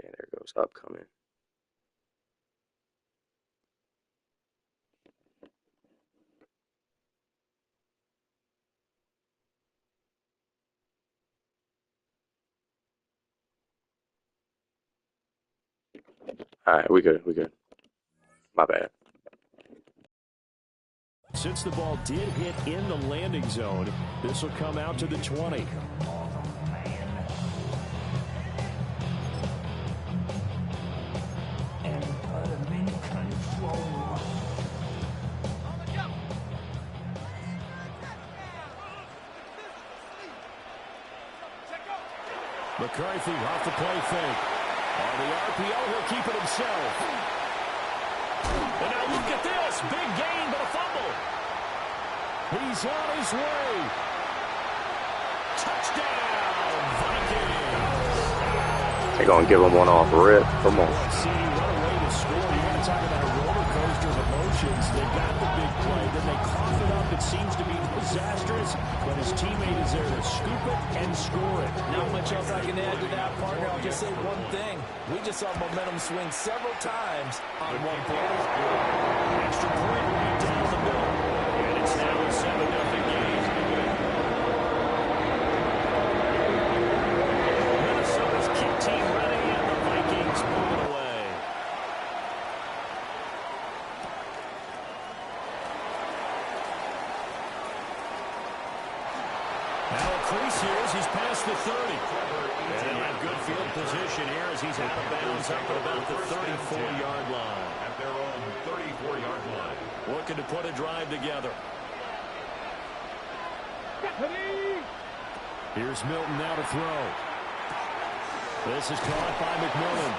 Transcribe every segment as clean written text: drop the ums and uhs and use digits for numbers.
Okay, there goes upcoming. All right, we good. My bad. Since the ball did hit in the landing zone, this will come out to the 20. McCarthy off the play fake. On the RPO, he'll keep it himself. And now look at this. Big gain, but a fumble. He's on his way. Touchdown, Vikings. They're going to give him one off rip. Come on. See, what a way to score. You want to talk about a roller coaster of emotions. They got the big play, then they cough it up. It seems to be disastrous, but his teammate is there to scoop it and score it. Not much else I can add to that, partner. I'll just say one thing. We just saw momentum swing several times on one play. Extra point right down the middle. And it's now a 7-0 game. Minnesota's kick team ready, and the Vikings moving away. Now a crease here as he's past the 30. And in that good field position here as he's out of bounds up at about the 34-yard line. At their own 34-yard line. Looking to put a drive together. Here's Milton now to throw. This is caught by McMillan.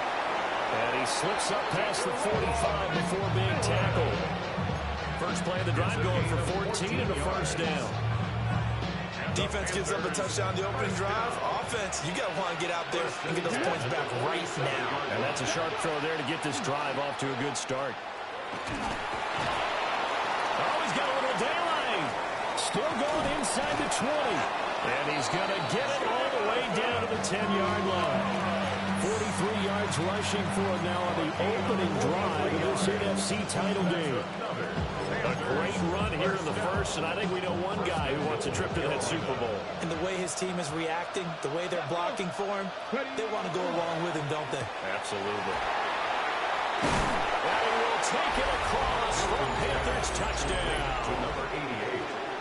And he slips up past the 45 before being tackled. First play of the drive going for 14 and a first down. Defense gives up a touchdown the opening drive. Offense, you got to want to get out there and get those points back right now. And that's a sharp throw there to get this drive off to a good start. Oh, he's got a little daylight. Still going inside the 20. And he's going to get it all the way down to the 10-yard line. 43 yards rushing for him now on the opening drive of this NFC title game. A great run here in the first, and I think we know one guy who wants a trip to that Super Bowl. And the way his team is reacting, the way they're blocking for him, they want to go along with him, don't they? Absolutely. And he will take it across for a Panthers touchdown.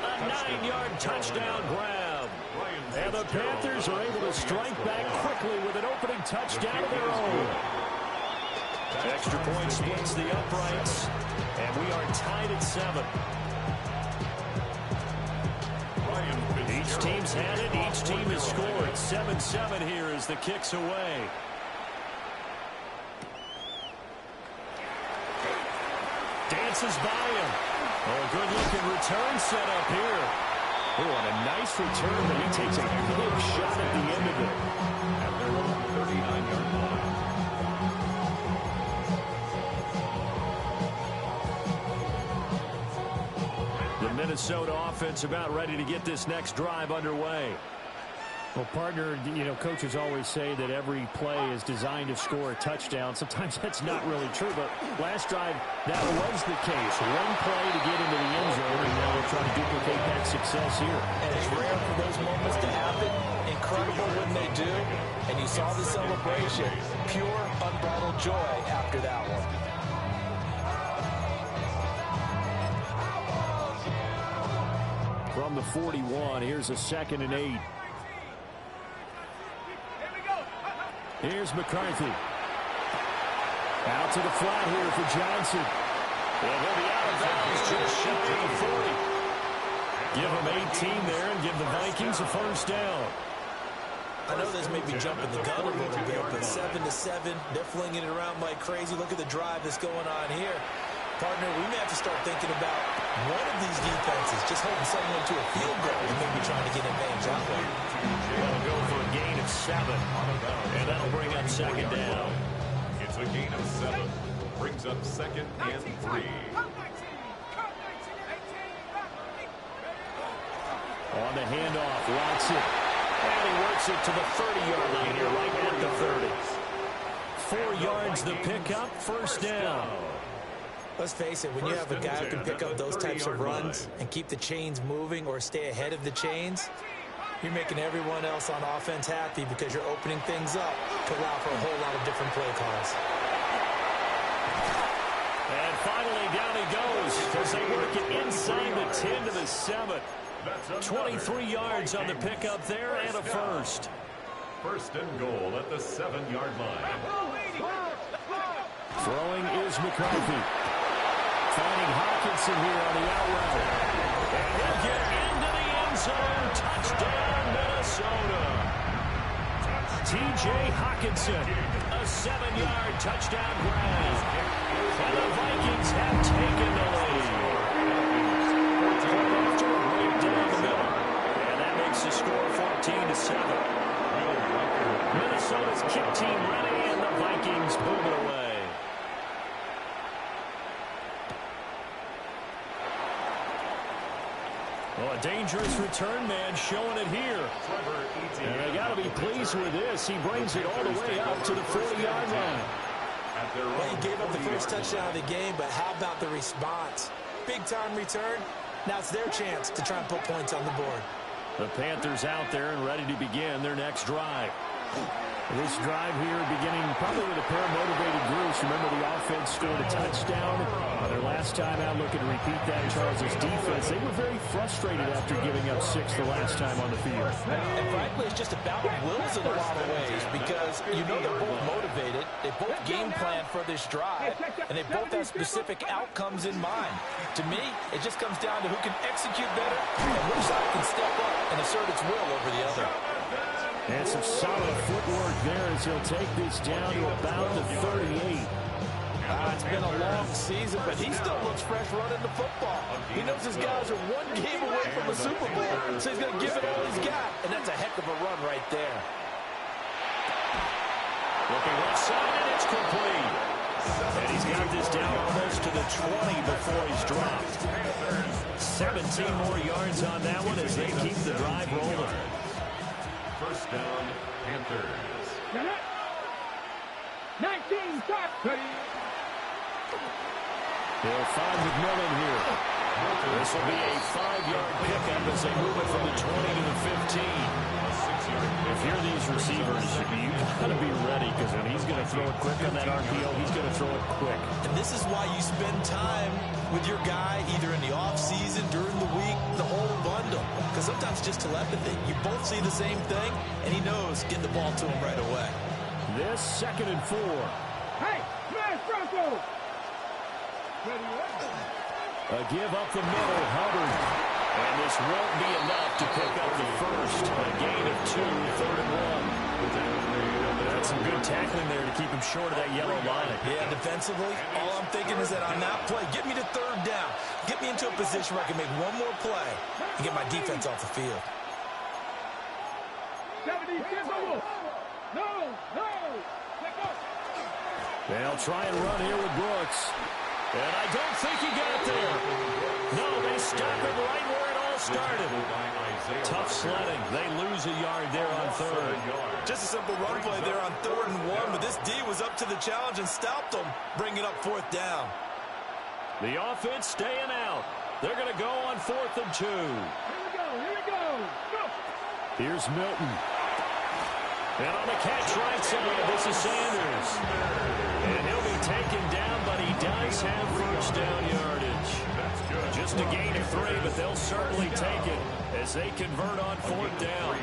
A 9-yard touchdown grab. And the Panthers are able to strike back quickly with an opening touchdown of their own. Extra point splits the uprights, and we are tied at 7. Each team's had it. Each team has scored. 7-7 here as the kick's away. Dances by him. Oh, good-looking return set up here. Oh, and a nice return, but he takes a big shot at the end of it. At their own 39-yard line. The Minnesota offense about ready to get this next drive underway. Well, partner, you know, coaches always say that every play is designed to score a touchdown. Sometimes that's not really true, but last drive, that was the case. One play to get into the end zone, and now they're trying to duplicate that success here. And it's rare for those moments to happen. Incredible when they do. And you saw the celebration. Pure, unbridled joy after that one. From the 41, here's a 2nd and 8. Here's McCarthy. Out to the flat here for Johnson. And he'll be out of bounds just shy of the 40. Give him 18 there and give the Vikings a first down. I know this may be jumping the gun a little bit, but 7-7, they're flinging it around like crazy. Look at the drive that's going on here. Partner, we may have to start thinking about one of these defenses just holding someone to a field goal and maybe trying to get advantage that way. They'll go for a gain of 7, and that'll bring up 2nd down. It's a gain of 7. Brings up 2nd and 3. On the handoff, Watson. And he works it to the 30-yard line here, right at the 30. 4 yards the pickup, first down. Let's face it, when you have a guy who can pick up those types of runs and keep the chains moving or stay ahead of the chains, you're making everyone else on offense happy because you're opening things up to allow for a whole lot of different play calls. And finally, down he goes as they work it inside the 10 to the 7. 23 yards on the pickup there and a first. First and goal at the 7-yard line. Throwing is McCarthy. Finding Hawkinson here on the out route. And he'll get into the end zone. Touchdown, Minnesota. T.J. Hawkinson, a 7-yard touchdown grab. And the Vikings have taken the lead. After a break down the middle. And that makes the score 14-7. Minnesota's kick team ready, and the Vikings boom it away. Well, a dangerous return man showing it here. And they got to be pleased with this. He brings it all the way up to the 40-yard line. Well, he gave up the first touchdown of the game, but how about the response? Big-time return. Now it's their chance to try and put points on the board. The Panthers out there and ready to begin their next drive. This drive here beginning probably with a pair of motivated groups. Remember, the offense scored a touchdown. Their last time out looking to repeat that. Charles' defense, they were very frustrated after giving up 6 the last time on the field. And frankly, it's just about wills in a lot of ways because you know they're both motivated. They both game plan for this drive, and they both have specific outcomes in mind. To me, it just comes down to who can execute better and which side can step up and assert its will over the other. And some solid footwork there as he'll take this down to about the 38. It's been a long season, but he still looks fresh running the football. He knows his guys are one game away from a Super Bowl, so he's going to give it all he's got, and that's a heck of a run right there. Looking left side, and it's complete. And he's got this down almost to the 20 before he's dropped. 17 more yards on that one as they keep the drive rolling. First down, Panthers. 19, stop. They'll find McMillan here. This will be a 5-yard pickup as they move it from the 20 to the 15. If you're these receivers, you've got to be ready because when he's going to throw it quick on that RPO, he's going to throw it quick. And this is why you spend time with your guy either in the offseason, during the week, the whole bundle. Because sometimes just telepathy. You both see the same thing, and he knows get the ball to him right away. This 2nd and 4. Hey, smash Bronco. A give up the middle, Hubbard. And this won't be enough to pick up the first. A gain of 2, 3rd and 1. That's some good tackling there to keep him short of that yellow line. Yeah, defensively, all I'm thinking is that on that play, get me to 3rd down. Get me into a position where I can make one more play and get my defense off the field. 70, no, let go. They'll try and run here with Brooks. And I don't think he got there. No, they stop him right where it all started. Tough sledding. They lose a yard there on 3rd. Just a simple run play there on 3rd and 1, but this D was up to the challenge and stopped them, bringing up 4th down. The offense staying out. They're going to go on 4th and 2. Here we go, go. Here's Milton. And on the catch right side, this is Sanders. And he'll be taken down, but he does have first down yardage. Just a gain of 3, but they'll certainly take it as they convert on 4th down.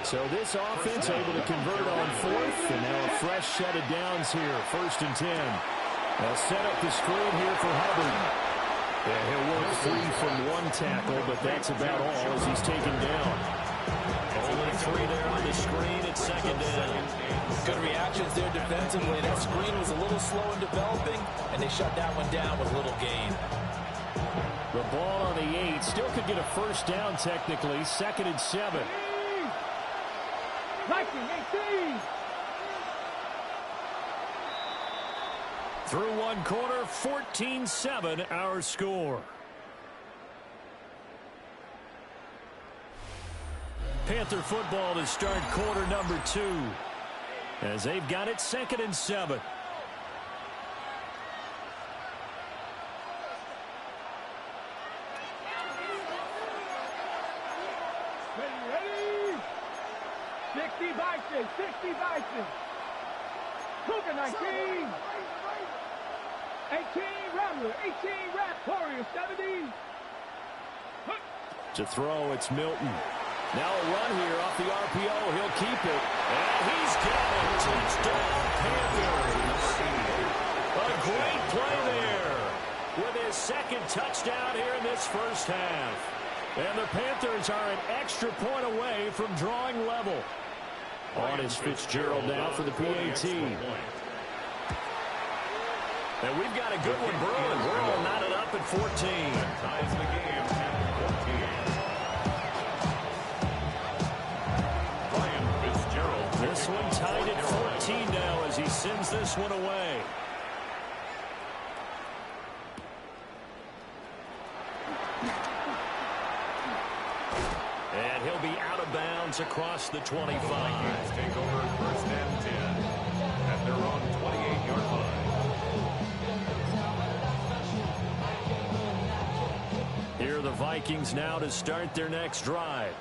So this offense able to convert on 4th, and now a fresh set of downs here, 1st and 10. They'll set up the screen here for Hubbard. Yeah, he'll work free from 1 tackle, but that's about all as he's taken down. Only 3 there on the screen at 2nd down. Good reactions there defensively. That screen was a little slow in developing, and they shut that one down with little gain. The ball on the 8. Still could get a first down technically. 2nd and 7. Viking 18. Through 1 quarter, 14-7 our score. Panther football to start quarter number 2. As they've got it 2nd and 7. Ready? 60 Vikings, 60 Vikings. Cougar 19. 18 Rambler, 18 Rat Warrior 70. To throw, it's Milton. Now a run here off the RPO. He'll keep it. And he's got it. Touchdown, Panthers. A great play there with his 2nd touchdown here in this first half. And the Panthers are an extra point away from drawing level. On is Fitzgerald now for the PAT. And we've got a good one brewing. We're all knotted up at 14. Ties the game at 14. Ryan Fitzgerald. This one tied at 14 now as he sends this one away. And he'll be out of bounds across the 25. Vikings take over 1st and 10 at their own 28-yard line. Here are the Vikings now to start their next drive.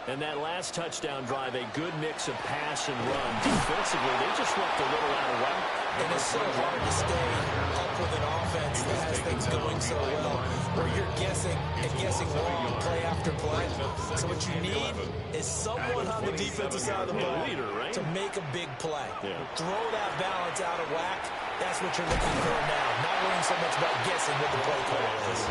And that last touchdown drive, a good mix of pass and run. Defensively, they just looked a little out of whack. And it's so hard to stay up with an offense that has things going so well, where you're guessing and guessing wrong play after play. So what you need is someone on the defensive side of the ball to make a big play. Throw that balance out of whack. That's what you're looking for now. Not worrying so much about guessing what the play call is.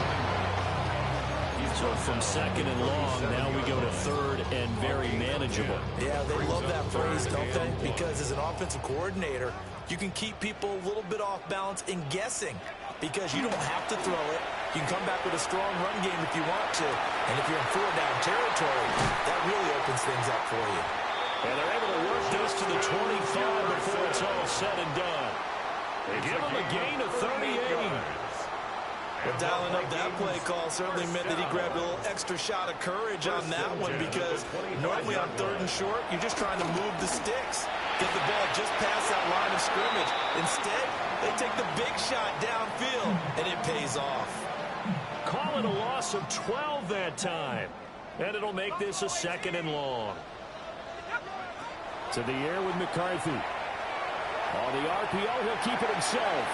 So from 2nd and long, now we go to 3rd and very manageable. Yeah, they love that phrase, don't they? Because as an offensive coordinator, you can keep people a little bit off balance in guessing because you don't have to throw it. You can come back with a strong run game if you want to. And if you're in 4-down territory, that really opens things up for you. And they're able to work this to the 25 before it's all said and done. They give him a gain of 38. Well, dialing up that play call certainly meant that he grabbed a little extra shot of courage on that one because normally on 3rd and short, you're just trying to move the sticks, get the ball just past that line of scrimmage. Instead, they take the big shot downfield, and it pays off. Call it a loss of 12 that time, and it'll make this a 2nd and long. To the air with McCarthy. On the RPO, he'll keep it himself.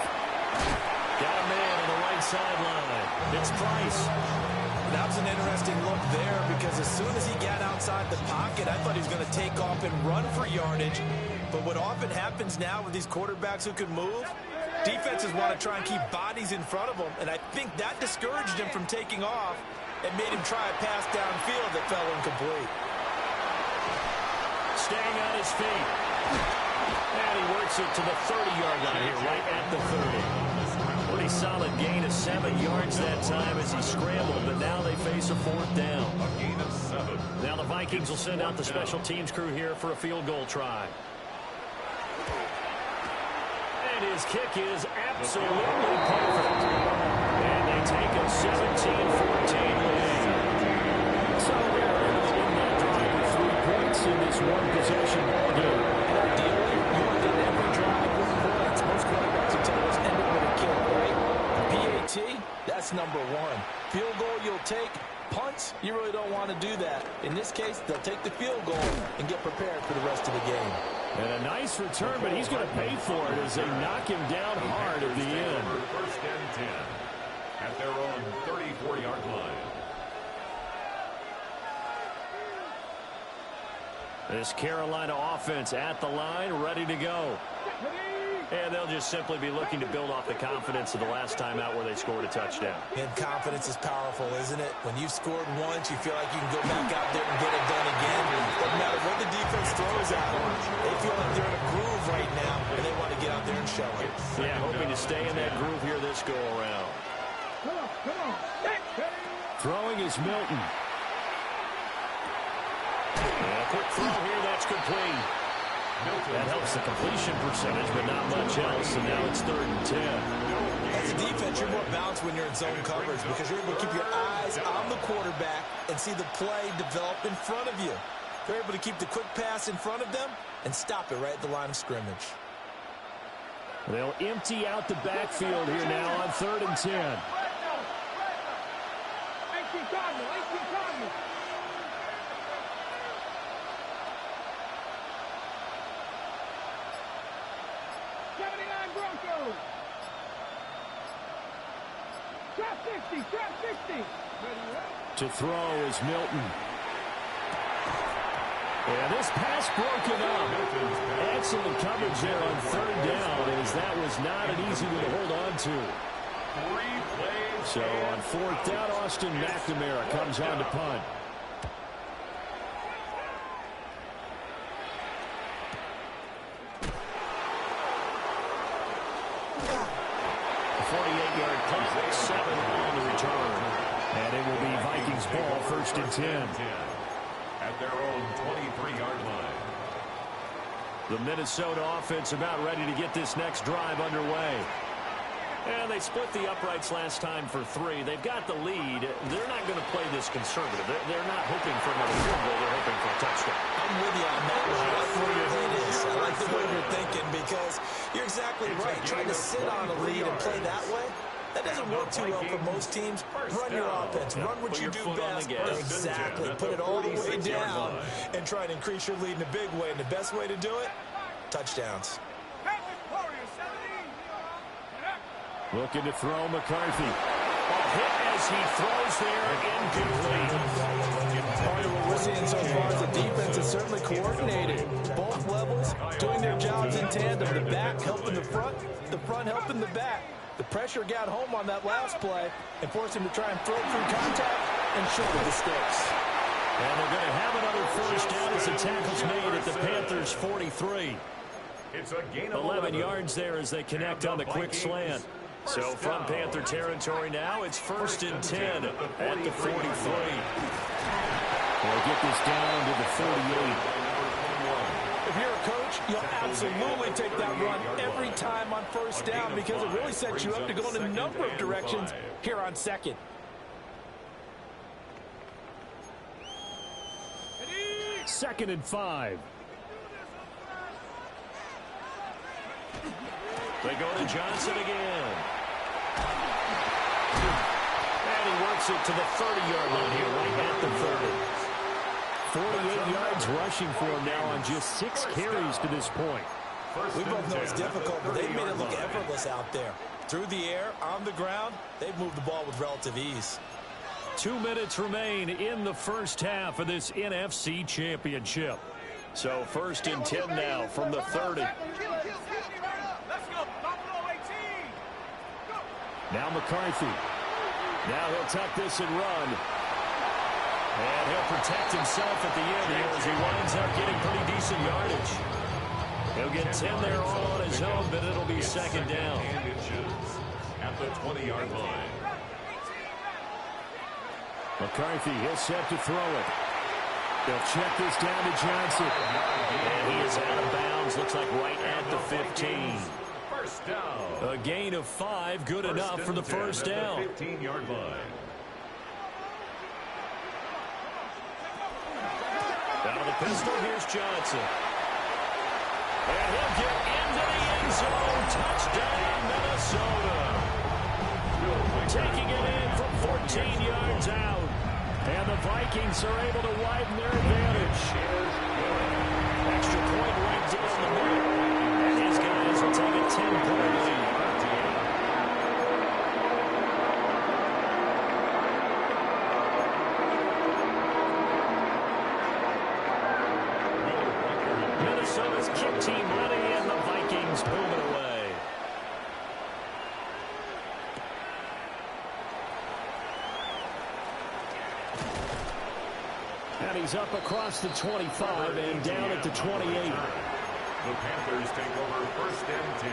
Got a man on the right sideline. It's Price. That was an interesting look there because as soon as he got outside the pocket, I thought he was going to take off and run for yardage. But what often happens now with these quarterbacks who can move, defenses want to try and keep bodies in front of them, and I think that discouraged him from taking off and made him try a pass downfield that fell incomplete. Staying on his feet. And he works it to the 30-yard line here, right at the 30. Pretty solid gain of 7 yards that time as he scrambled, but now they face a 4th down. A gain of 7. Now the Vikings will send out the special teams crew here for a field goal try. And his kick is absolutely perfect. And they take a 17-14 lead. So they're able to win that drive with 3 points in this one-possession ballgame. Ideally, you want to get every drive with points. Most quarterbacks will tell us end it with a kick, right? PAT, that's number 1. Field goal you'll take. Punts, you really don't want to do that. In this case, they'll take the field goal and get prepared for the rest of the game. And a nice return, but he's going to pay for it as they knock him down hard at the end. 1st and 10 at their own 34-yard line. This Carolina offense at the line, ready to go. And they'll just simply be looking to build off the confidence of the last time out where they scored a touchdown. And confidence is powerful, isn't it? When you've scored once, you feel like you can go back out there and get it done again. Doesn't matter what the defense throws at them. They feel like they're in a groove right now, and they want to get out there and show it. Yeah, hoping to stay in that groove here this go-around. Come on. Throwing is Milton. And a quick throw here, that's complete. That helps the completion percentage, but not much else, and now it's 3rd and 10. As a defense, you're more balanced when you're in zone coverage because you're able to keep your eyes on the quarterback and see the play develop in front of you. They're able to keep the quick pass in front of them and stop it right at the line of scrimmage. They'll empty out the backfield here now on 3rd and 10. 18 Cardinal, 18 Cardinal. Broncos. Trap 60, trap 60. To throw is Milton. And this pass broken up. Excellent coverage there on 3rd down, as that was not an easy one to hold on to. So on 4th down, Austin McNamara comes on to punt. A 48-yard punt, 7 on the return. And it will be Vikings ball, 1st and 10. At their own 23-yard line. The Minnesota offense about ready to get this next drive underway. And they split the uprights last time for 3. They've got the lead. They're not going to play this conservative. They're not hoping for another field goal. They're hoping for a touchdown. I'm with you on that one. I like where your head is. I like the way you're thinking because you're exactly right. Trying to sit on a lead and play that way, that doesn't work too well for most teams. Run your offense. Run what you do best. Exactly. Put it all the way down and try to increase your lead in a big way. And the best way to do it, touchdowns. Looking to throw McCarthy. A hit as he throws there, incomplete. Part of what we're seeing so far is the defense is certainly coordinated. Both levels doing their jobs in tandem. The back helping the front helping the back. The pressure got home on that last play and forced him to try and throw through contact and shoulder the sticks. And they're going to have another 1st down as the tackle's made at the Panthers' 43. It's a gain of 11 yards there as they connect on the quick slant. So from Panther territory now, it's 1st and 10 at the 43. They'll get this down to the 48. If you're a coach, you'll absolutely take that run every time on 1st down because it really sets you up to go in a number of directions here on 2nd. Second and 5. They go to Johnson again. And he works it to the 30-yard line here, right at the 30. 48 yards rushing for him now on just 6 carries to this point. We both know it's difficult, but they've made it look effortless out there. Through the air, on the ground, they've moved the ball with relative ease. 2 minutes remain in the first half of this NFC Championship. So 1st and 10 now from the 30. Now McCarthy. Now he'll tuck this and run. And he'll protect himself at the end here as he winds up getting pretty decent yardage. He'll get 10 there all on his own, but it'll be 2nd down. At the 20-yard line. McCarthy, he'll set to throw it. They'll check this down to Johnson. And he is out of bounds. Looks like right at the 15. First down. A gain of 5, good enough for the 1st down. 15-yard line. Out of the pistol, here's Johnson. And he'll get into the end zone. Touchdown, Minnesota. Taking it in from 14 yards out. And the Vikings are able to widen their advantage. Extra point right down the middle. And his guys will take a 10-point lead. Minnesota's kick team ready, and the Vikings moving away. And he's up across the 25 and down at the 28. The Panthers take over 1st and 10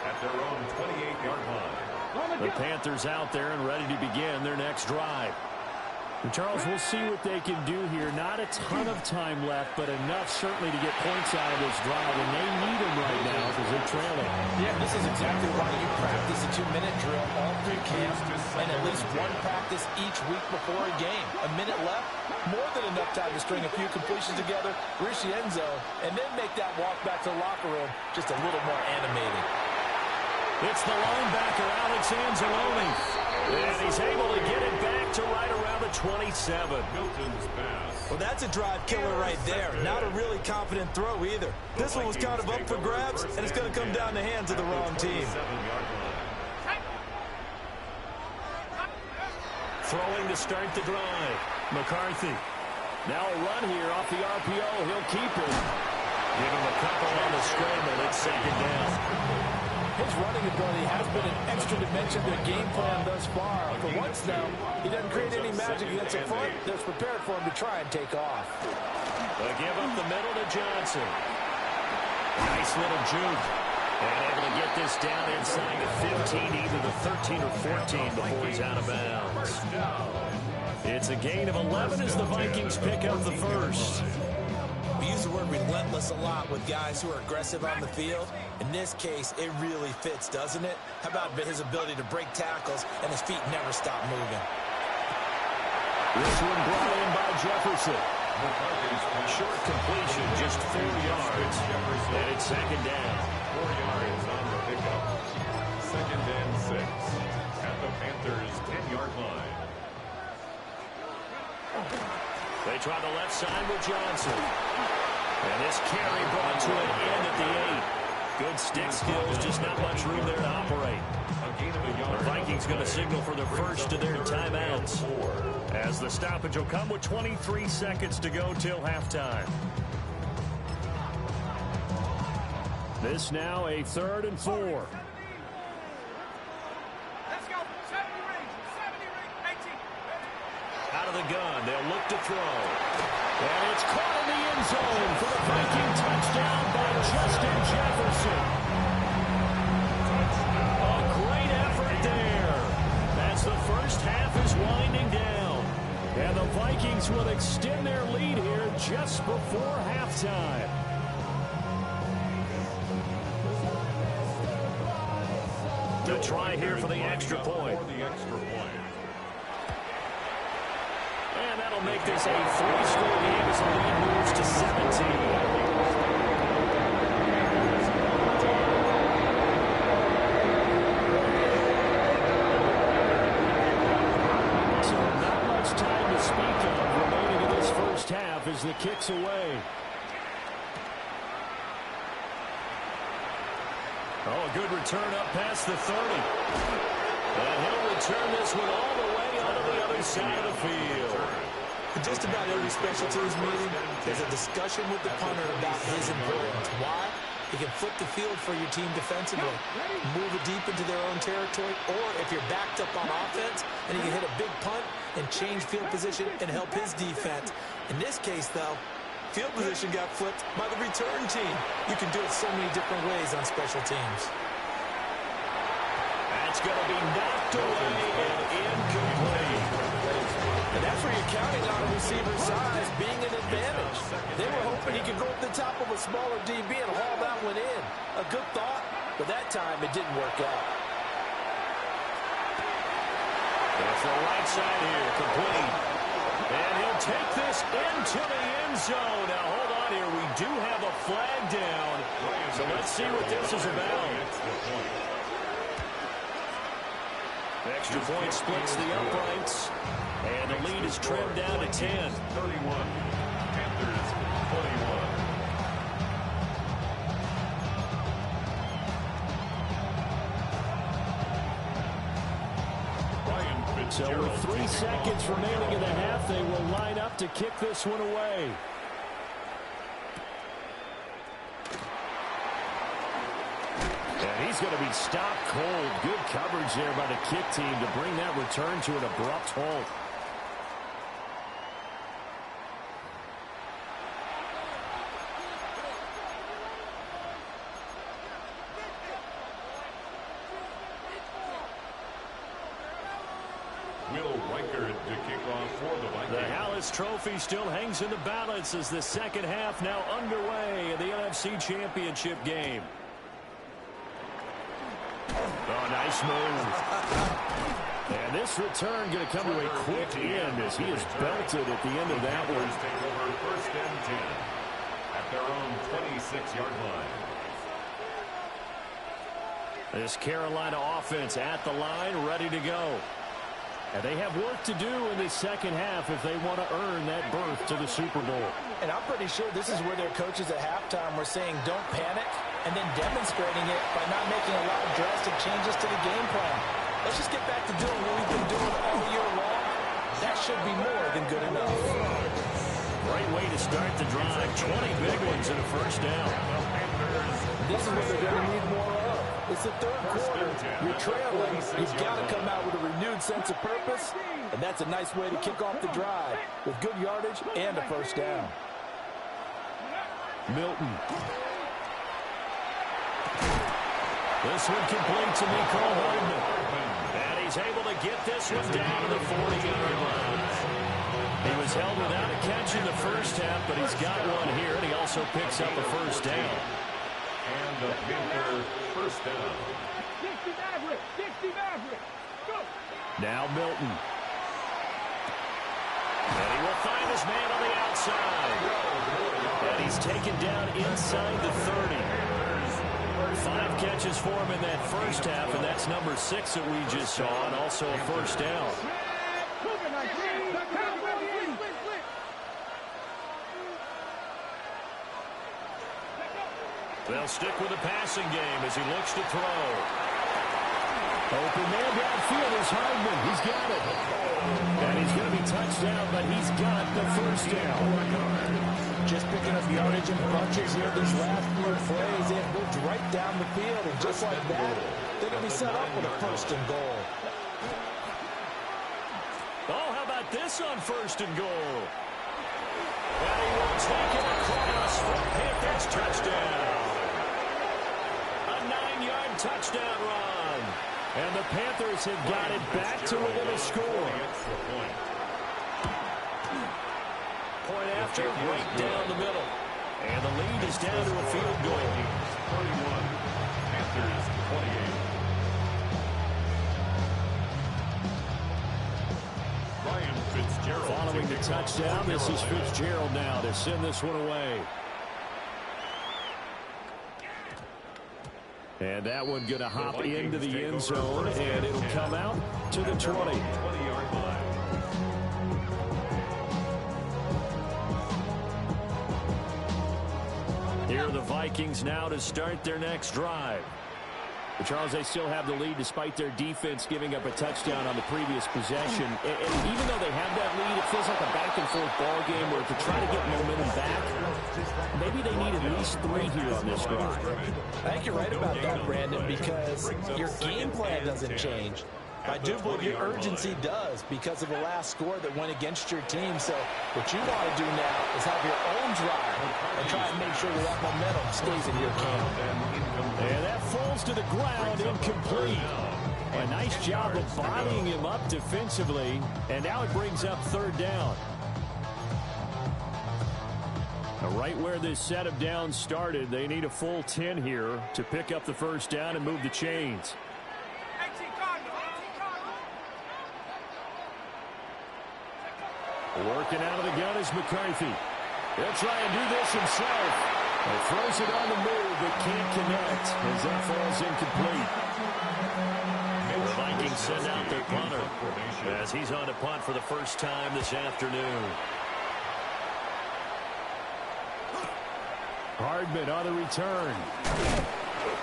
at their own 28-yard line. The Panthers out there and ready to begin their next drive. Charles, we'll see what they can do here. Not a ton of time left, but enough certainly to get points out of this drive, and they need them right now because they're trailing. Yeah, this is exactly why you practice a 2-minute drill all through camp and at least one practice each week before a game. A minute left, more than enough time to string a few completions together, reach the end zone, and then make that walk back to the locker room just a little more animated. It's the linebacker, Alex Anzalone. And he's able to get it back to right around the 27. Well, that's a drive killer right there. Not a really confident throw either. This one was kind of up for grabs, and it's going to come down the hands of the wrong team. Throwing to start the drive. McCarthy. Now a run here off the RPO. He'll keep it. Give him a couple on the scramble. It's second down. His running ability has been an extra dimension to the game plan thus far. For once, though, he doesn't create any magic against the front that's prepared for him to try and take off. They give up the middle to Johnson. Nice little juke. And able to get this down inside the 15, either the 13 or 14 before he's out of bounds. It's a gain of 11 as the Vikings pick up the first. We use the word relentless a lot with guys who are aggressive on the field. In this case, it really fits, doesn't it? How about his ability to break tackles and his feet never stop moving? This one brought in by Jefferson. Short completion, just 4 yards. And it's second down. 4 yards on the pickup. Second and 6 at the Panthers' 10-yard line. They try the left side with Johnson. And this carry brought to an end at the 8. Good stick skills, just not much room there to operate. The Vikings going to signal for the first of their timeouts, as the stoppage will come with 23 seconds to go till halftime. This now a 3rd and 4. Let's go. 70 range. 18. Out of the gun, they'll look to throw. And it's caught in the end zone for the Viking touchdown by Justin Jefferson. A great effort there as the first half is winding down. And the Vikings will extend their lead here just before halftime. To try here for the extra point. And that'll make this a 3-score game as the lead moves to 17. So not much time to speak of remaining in this first half as the kick's away. Oh, a good return up past the 30. And he'll return this one all the way onto the other side of the field. Just about every special teams meeting, there's a discussion with the punter about his importance. Why? He can flip the field for your team defensively, move it deep into their own territory, or if you're backed up on offense, and he can hit a big punt and change field position and help his defense. In this case, though, field position got flipped by the return team. You can do it so many different ways on special teams. That's going to be knocked away and incomplete. And that's where you're counting on a receiver's size being an advantage. They were hoping he could go up the top of a smaller DB and haul that one in. A good thought, but that time it didn't work out. That's the right side here, complete. And he'll take this into the end zone. Now, hold on here. We do have a flag down. So let's see what this is about. Extra point splits the uprights. And the lead is trimmed down to 10. 31. Panthers 21. So with 3 seconds remaining in the half, they will line up to kick this one away. And he's going to be stopped cold. Good coverage there by the kick team to bring that return to an abrupt halt. Will Reichard to kick off for the Vikings. The Hallis Trophy still hangs in the balance as the second half now underway in the NFC Championship game. Oh, nice move. And this return going to come to a quick end as he is belted at the end of that one. Take over first and 10 at their own 26-yard line. This Carolina offense at the line, ready to go. And they have work to do in the second half if they want to earn that berth to the Super Bowl. And I'm pretty sure this is where their coaches at halftime were saying don't panic, and then demonstrating it by not making a lot of drastic changes to the game plan. Let's just get back to doing what we've been doing all year long. That should be more than good enough. Great way to start the drive. 20 big ones and a first down. This is what they're going to need more of. It's the third quarter. You're trailing. You've got to come out with a renewed sense of purpose, and that's a nice way to kick off the drive with good yardage and a first down. Milton. This one complete to Mecole Hardman. And he's able to get this one down to the 40-yard line. He was held without a catch in the first half, but he's got one here, and he also picks up a first down. And the Panther first down. 60 Maverick. 60 Maverick. Go. Now Milton. And he will find his man on the outside. And he's taken down inside the 30. 5 catches for him in that first half, and that's number 6 that we just saw, and also a first down. They'll stick with the passing game as he looks to throw. Open man downfield is Hardman. He's got it. And he's going to be touched down, but he's got the first down. Just picking up yardage and bunches here these last few plays. They have moved right down the field, and just like that, they're going to be set up with a first and goal. Oh, how about this on first and goal? And he will take it across for Panthers touchdown. A 9-yard touchdown run. And the Panthers have got it back to within a score. Point after, right down the middle. And the lead is down to a field goal. 31. Panthers 28. Ryan Fitzgerald. Following the touchdown, this is Fitzgerald now to send this one away. And that one going to hop into the end zone, and it'll come out to the 20. 20-yard line. Here are the Vikings now to start their next drive. But Charles, they still have the lead despite their defense giving up a touchdown on the previous possession. And even though they have that lead, it feels like a back-and-forth ball game where to try to get momentum back, maybe they need at least 3 here on this drive. I think you're right about that, Brandon, because your game plan doesn't change. I do believe your urgency does because of the last score that went against your team. So what you want to do now is have your own drive and try and make sure that momentum stays in your camp. And that falls to the ground, incomplete. A nice job of bodying him up defensively, and now it brings up third down. Now, right where this set of downs started, they need a full 10 here to pick up the first down and move the chains. Working out of the gun is McCarthy. He'll try and do this himself. He throws it on the move, but can't connect as that falls incomplete. The Vikings send out their punter as he's on to punt for the first time this afternoon. Hardman on the return.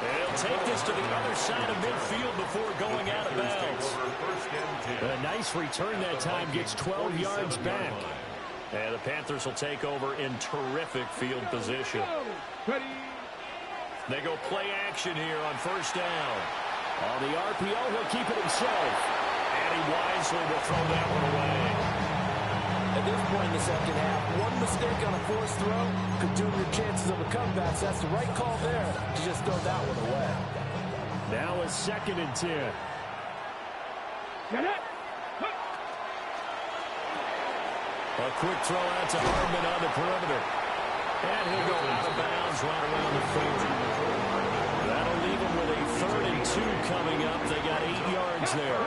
They'll take this to the other side of midfield before going out of bounds. A nice return that time, gets 12 yards back. And the Panthers will take over in terrific field position. They go play action here on first down. On the RPO, he'll keep it himself. And he wisely will throw that one away. At this point in the second half, one mistake on a forced throw could doom your chances of a comeback. So that's the right call there to just throw that one away. Now a 2nd and 10. A quick throw out to Hardman on the perimeter. And he'll go out of bounds right around the field. That'll leave him with a 3rd and 2 coming up. They got 8 yards there.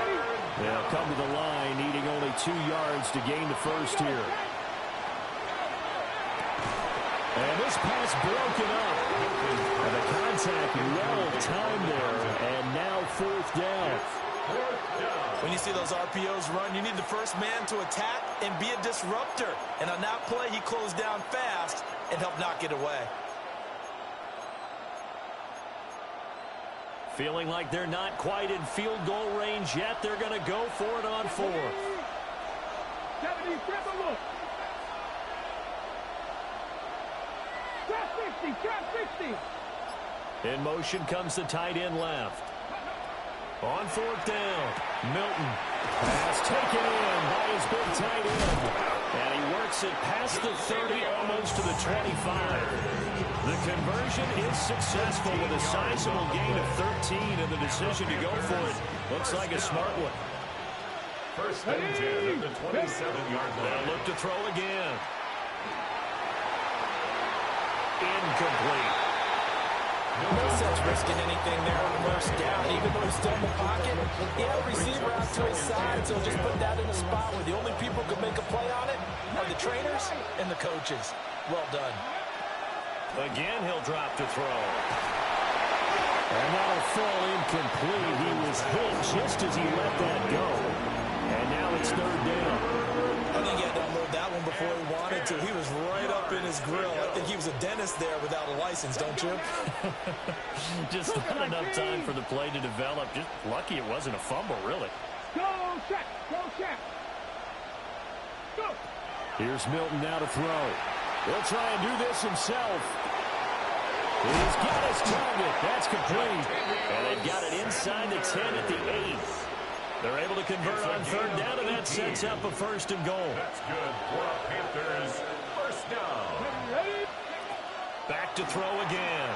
They'll come to the line, needing only 2 yards to gain the first here. And this pass broken up. And the contact well timed there. And now 4th down. When you see those RPOs run, you need the first man to attack and be a disruptor. And on that play, he closed down fast and helped knock it away. Feeling like they're not quite in field goal range yet. They're going to go for it on 4th. 70, grab a look. Trap 60, trap 60. In motion comes the tight end left. On 4th down, Milton. Pass taken in by his big tight end. And he works it past the 30, almost to the 25. The conversion is successful with a sizable gain of 13, and the decision to go for it looks like a smart one. 1st and 10 at the 27-yard line. They'll look to throw again. Incomplete. No sense risking anything there on the first down, even though he's still in the pocket. He had a receiver out to his side, so just put that in a spot where the only people who can make a play on it are the trainers and the coaches. Well done. Again, he'll drop to throw. And that'll fall incomplete. He was hit just as he let that go. And now it's 3rd down. I think he had to unload that one before he wanted to. He was right up in his grill. I think he was a dentist there without a license, don't you? Just not enough time for the play to develop. Just lucky it wasn't a fumble, really. Go check, go check. Go. Here's Milton now to throw. He'll try and do this himself. He's got his target. That's complete. And they've got it inside the 10 at the 8. They're able to convert on 3rd down, and that sets up a 1st and goal. That's good for the Panthers. 1st down. Back to throw again.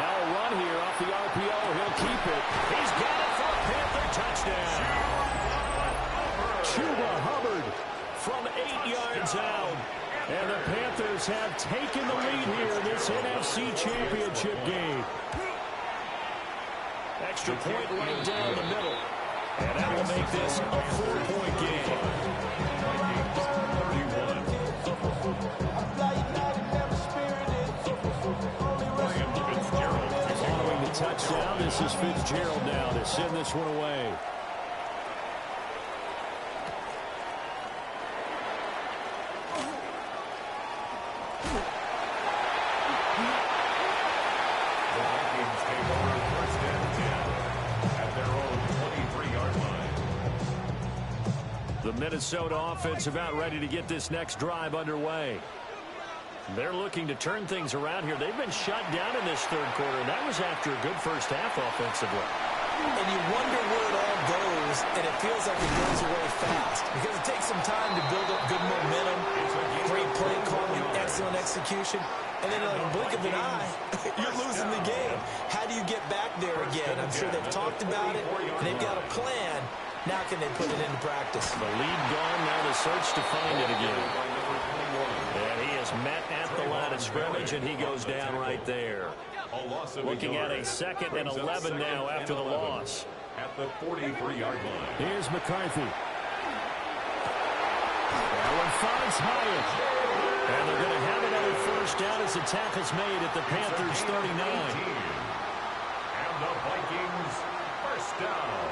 Now a run here off the RPO. He'll keep it. He's got it for a Panther touchdown. Chuba Hubbard from 8 yards out. And the Panthers have taken the lead here in this NFC Championship game. Extra point right down the middle. And that will make this a 4-point game. Following the touchdown, this is Fitzgerald now to send this one away. The Vikings take over 1st and 10 at their own 23-yard line. The Minnesota offense about ready to get this next drive underway. They're looking to turn things around here. They've been shut down in this 3rd quarter, and that was after a good first half offensively. And you wonder where it all goes, and it feels like it goes away fast because it takes some time to build up good momentum, great play calling, excellent execution, and then in a blink of an eye, you're losing the game. How do you get back there again? I'm sure they've talked about it, and they've got a plan. Now can they put it into practice? The lead gone, now the search to find it again. And he is met at the line of scrimmage, and he goes down right there. Looking at a 2nd and 11 now after the loss. At the 43-yard line. Here's McCarthy. Allen finds Hyatt. And they're going to have another 1st down as the tackle's made at the Panthers' 39. And the Vikings 1st down.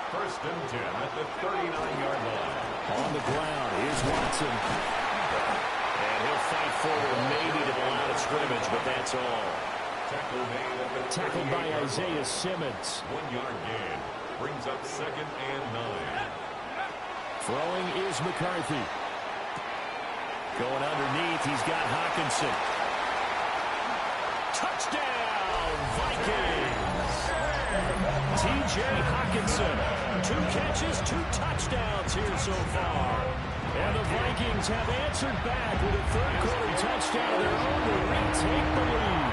1st and 10 at the 39-yard line. On the ground, here's Watson. And he'll fight forward maybe to the line of scrimmage, but that's all. Tackled by Isaiah Simmons. 1-yard gain. Brings up 2nd and 9. Throwing is McCarthy. Going underneath, he's got Hockenson. Touchdown, Vikings! T.J. Hockenson. 2 catches, 2 touchdowns here so far. And the Vikings have answered back with a 3rd quarter touchdown of their own to retake the lead.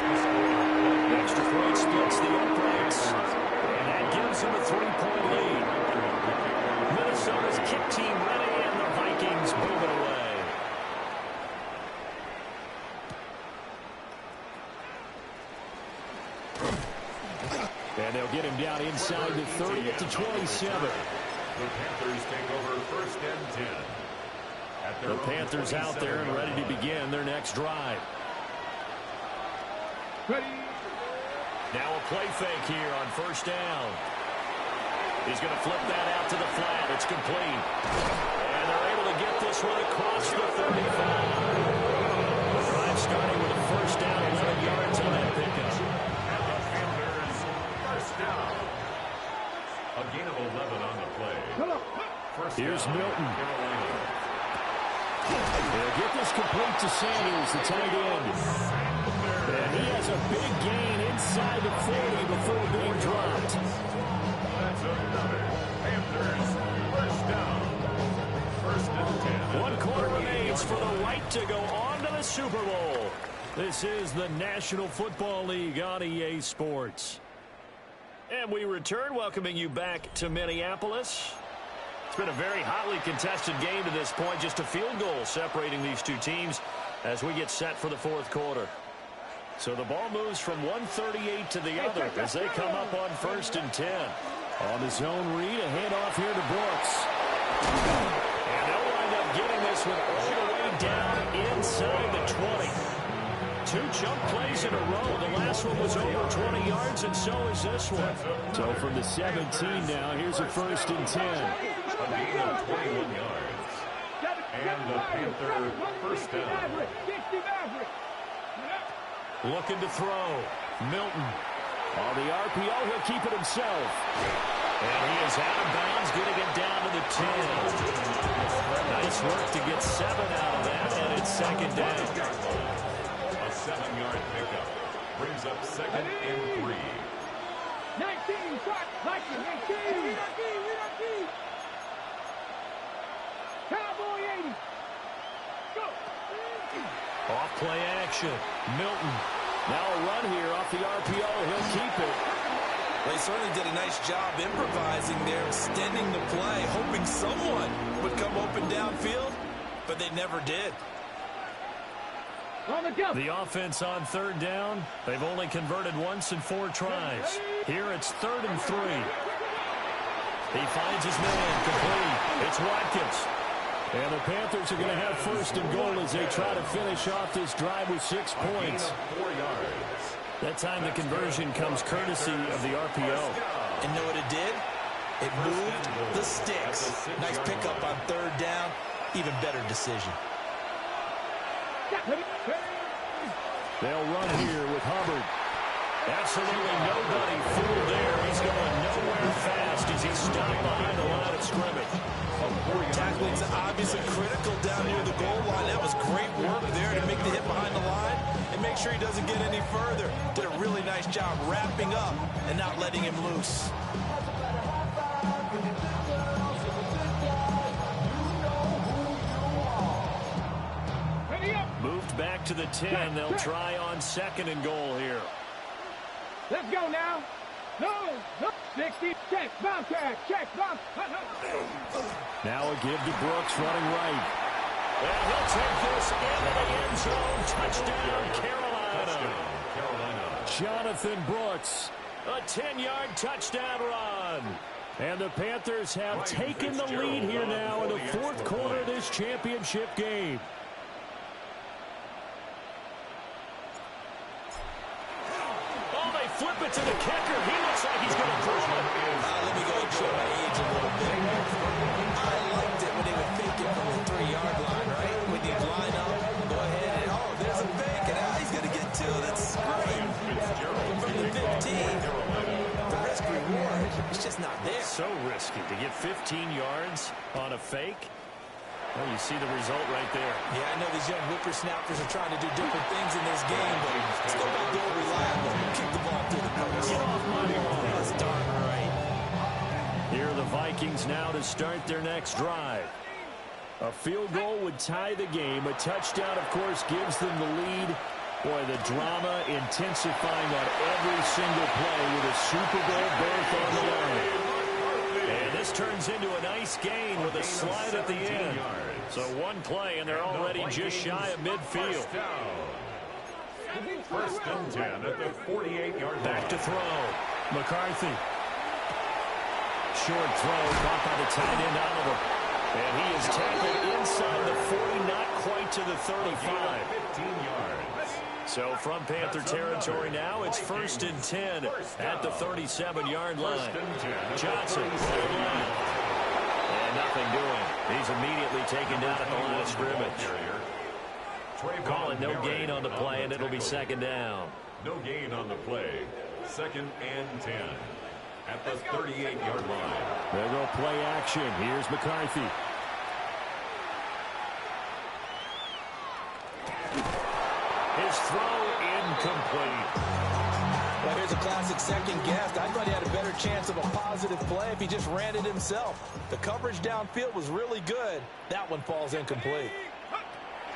Extra point splits the uprights. And that gives gives them a 3-point lead. Minnesota's kick team ready, and the Vikings move it away. And they'll get him down inside the 30 at the 27. The Panthers take over first and 10. The Panthers out there and ready to begin their next drive. Ready. Now a play fake here on first down. He's going to flip that out to the flat. It's complete. And they're able to get this one across the 35. The drive starting with a first down, 11 yards on that pickup. And the Panthers first down. A gain of 11 on the play. First Here's down, Milton. Carolina. They'll get this complete to Sanders, the tight end. And he has a big gain inside the 40 before being dropped. That's another Panthers first down. First and 10. 1 quarter remains for the right to go on to the Super Bowl. This is the National Football League on EA Sports. And we return, welcoming you back to Minneapolis. It's been a very hotly contested game to this point. Just a field goal separating these two teams as we get set for the fourth quarter. So the ball moves from 138 to the other as they come up on first and 10. On the zone read, a handoff here to Brooks. And they'll wind up getting this one all the way down inside the 20. 2 jump plays in a row. The last one was over 20 yards, and so is this one. So from the 17 now, here's a first and 10. A gain of 21 yards. And the Panther first down. Looking to throw. Milton. On the RPO, he'll keep it himself. And he is out of bounds, getting it down to the 10. Nice work to get 7 out of that, and it's second down. A 7-yard pickup brings up second and 3. 19, shot, Viking, 18. Cowboy 80. Go. Off play action. Milton. Now a run here off the RPO. He'll keep it. They certainly did a nice job improvising there, extending the play, hoping someone would come open downfield, but they never did. On the jump. The offense on third down. They've only converted once in 4 tries. Here it's 3rd and 3. He finds his man complete. It's Watkins. And the Panthers are going to have first and goal as they try to finish off this drive with 6 points. 4 yards. That time the conversion comes courtesy of the RPO. And know what it did? It moved the sticks. Nice pickup on 3rd down. Even better decision. They'll run here with Hubbard. Absolutely nobody fooled there. He's going nowhere fast as he's stopped behind the line of scrimmage. Tackling's obviously critical down near the goal line. That was great work there to make the hit behind the line and make sure he doesn't get any further. Did a really nice job wrapping up and not letting him loose. Moved back to the 10. They'll try on 2nd and goal here. Let's go now. No. 60. Check. Bounce tag. Check. Bounce. Now a give to Brooks running right. And he'll take this into the end zone. Touchdown, Carolina. Jonathan Brooks. A 10-yard touchdown run. And the Panthers have taken the lead here now in the 4th quarter of this championship game. Flip it to the kicker. He looks like he's going to throw it. Let me go and show my age a little bit. I liked it when they would fake it from the 3-yard line, right? When you line up, go ahead and, oh, there's a fake, and now he's going to get 2. That's great. From the 15, the risk reward is just not there. So risky to get 15 yards on a fake. Well, you see the result right there. Yeah, I know these young whippersnappers are trying to do different things in this game, but still got to go reliable. Kick the ball through the post. Get off my lawn. That's darn right. Here are the Vikings now to start their next drive. A field goal would tie the game. A touchdown, of course, gives them the lead. Boy, the drama intensifying on every single play with a Super Bowl berth on the line. And this turns into a nice gain with a slide at the end. So one play, and they're already just shy of midfield. First and 10 at the 48-yard line. Back to throw. McCarthy. Short throw caught by the tight end Oliver. And he is tackled inside the 40, not quite to the 35. 15 yards. So from Panther territory now, it's first and 10 at the 37-yard line. Johnson. And nothing doing. He's immediately taken down at the line of scrimmage. Calling no gain on the play, and it'll be second down. No gain on the play. Second and 10 at the 38-yard line. They'll go play action. Here's McCarthy. His throw incomplete. Well, here's a classic second guess. I thought he had a better chance of a positive play if he just ran it himself. The coverage downfield was really good. That one falls incomplete.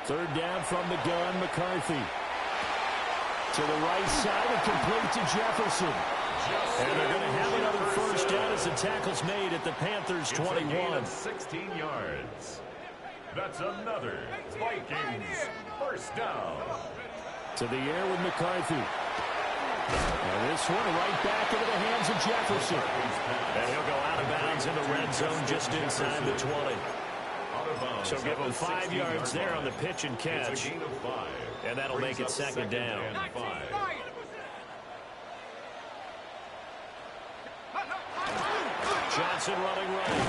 Third down from the gun, McCarthy. To the right side and complete to Jefferson. And they're going to have another first down as the tackle's made at the Panthers' 21. 16 yards. That's another Vikings first down. To the air with McCarthy. And this one right back into the hands of Jefferson. And he'll go out of bounds in the red zone just inside the 20. So give him 5 yards there on the pitch and catch. And that'll make it second down. Johnson running right.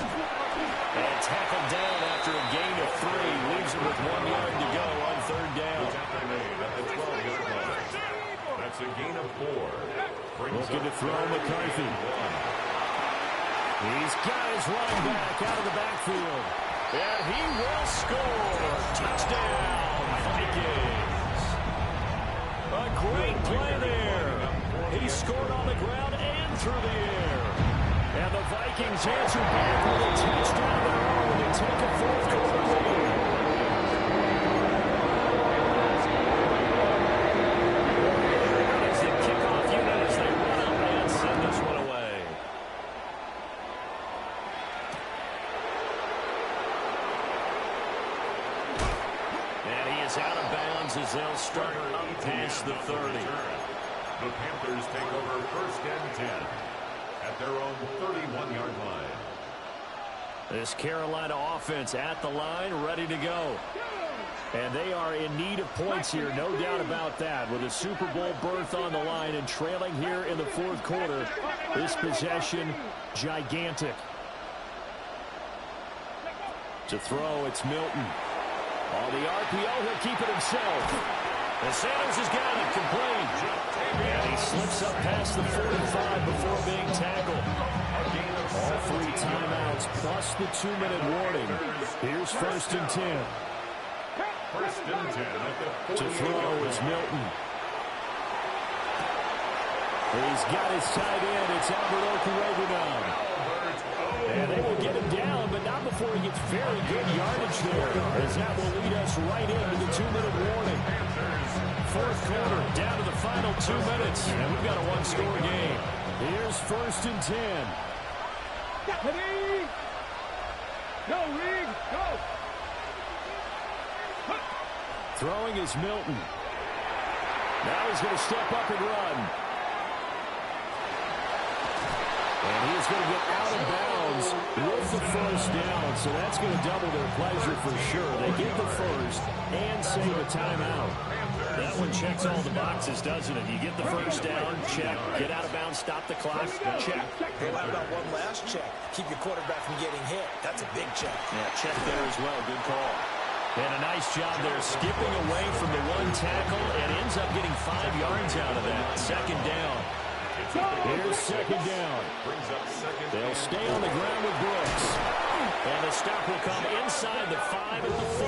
And tackled down after a gain of 3. Leaves him with 1 yard to go on third down. That's a gain of 4. Looking to throw McCarthy. He's got his running back out of the backfield. And he will score. Touchdown, Vikings. A great play there. He scored on the ground and through the air. And the Vikings answer back with a touchdown their own to take a fourth quarter lead. As the kickoff unit as they run up and send this one away. And he is out of bounds as they'll start up past the 30. The Panthers take over first and 10 at their own 31-yard line. This Carolina offense at the line, ready to go. And they are in need of points here, no doubt about that. With a Super Bowl berth on the line and trailing here in the fourth quarter, this possession, gigantic. To throw, it's Milton. On the RPO, he'll keep it himself. And Sanders has got it, complete. And he slips up past the 45 before being tackled. All 3 timeouts plus the 2-minute warning. Here's first and 10. First and 10 at the 40. To throw is Milton. He's got his tight end. It's Albert Okurobu now. And they will get him down, but not before he gets very good yardage there, as that will lead us right into the 2-minute warning. Fourth quarter, down to the final 2 minutes, and we've got a one-score game. Here's first and 10. Ready? Go, Reed, go! Throwing is Milton. Now he's going to step up and run. And he is going to get out of bounds with the first down, so that's going to double their pleasure for sure. They get the first and save a timeout. That one checks all the boxes, doesn't it? You get the first down, check. Get out of bounds, stop the clock, check. Hey, how about one last check? Keep your quarterback from getting hit. That's a big check. Yeah, check there as well. Good call. And a nice job there skipping away from the one tackle and ends up getting 5 yards out of that. Second down. Here's second down. They'll stay on the ground with Brooks. And the stop will come inside the 5 at the 4.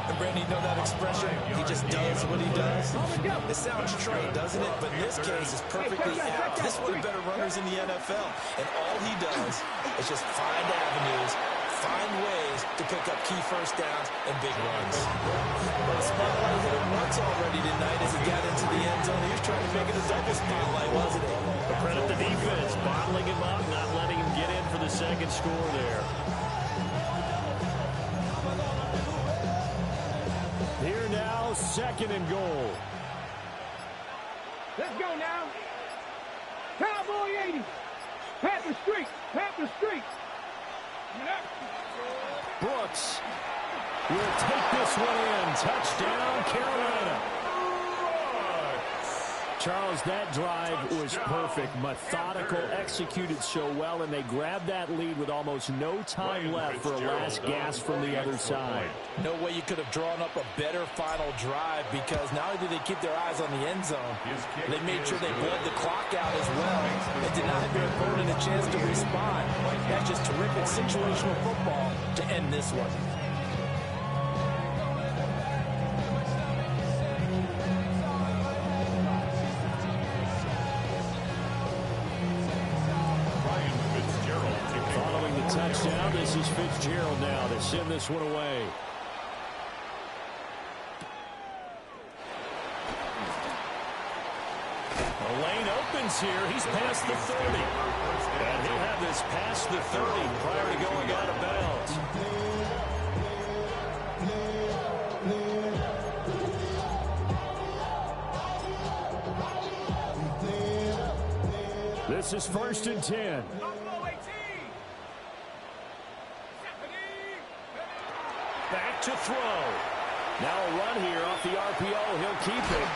And Brandon, you know that expression? He just does what he does. It sounds trite, doesn't it? But in this case, it's perfectly apt. This is one of the better runners in the NFL. And all he does is just find avenues, find ways to pick up key first downs and big runs. Well, Spotlight hit him once already Credit the defense, bottling him up, not letting him get in for the second score there. Here now, 2nd and goal. Let's go now. Cowboy 80. Panther Street. Panther Street. Brooks will take this one in. Touchdown, Carolina. Charles, that drive was perfect, methodical, executed so well, and they grabbed that lead with almost no time left for a last gasp from the other side. No way you could have drawn up a better final drive, because not only did they keep their eyes on the end zone, they made sure they bled the clock out as well and denied their opponent a chance to respond. That's just terrific situational football to end this one. Touchdown. This is Fitzgerald now to send this one away. The lane opens here. He's past the 30. And he'll have this past the 30 prior to going out of bounds. This is 1st and 10. Back to throw. Now a run here off the RPO. He'll keep it.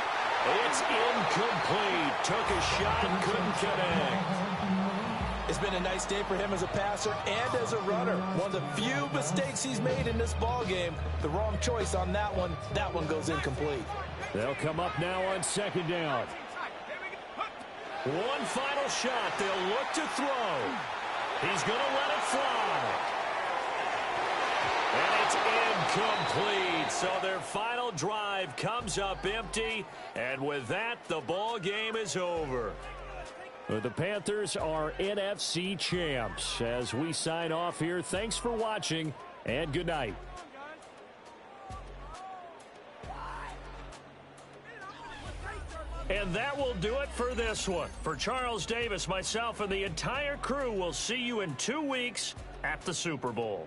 It's incomplete. Took a shot and couldn't connect. It's been a nice day for him as a passer and as a runner. One of the few mistakes he's made in this ball game. The wrong choice on that one. That one goes incomplete. They'll come up now on 2nd down. One final shot. They'll look to throw. He's going to let it fly. And it's incomplete. So their final drive comes up empty. And with that, the ball game is over. The Panthers are NFC champs. As we sign off here, thanks for watching, and good night. And that will do it for this one. For Charles Davis, myself, and the entire crew, we'll see you in 2 weeks at the Super Bowl.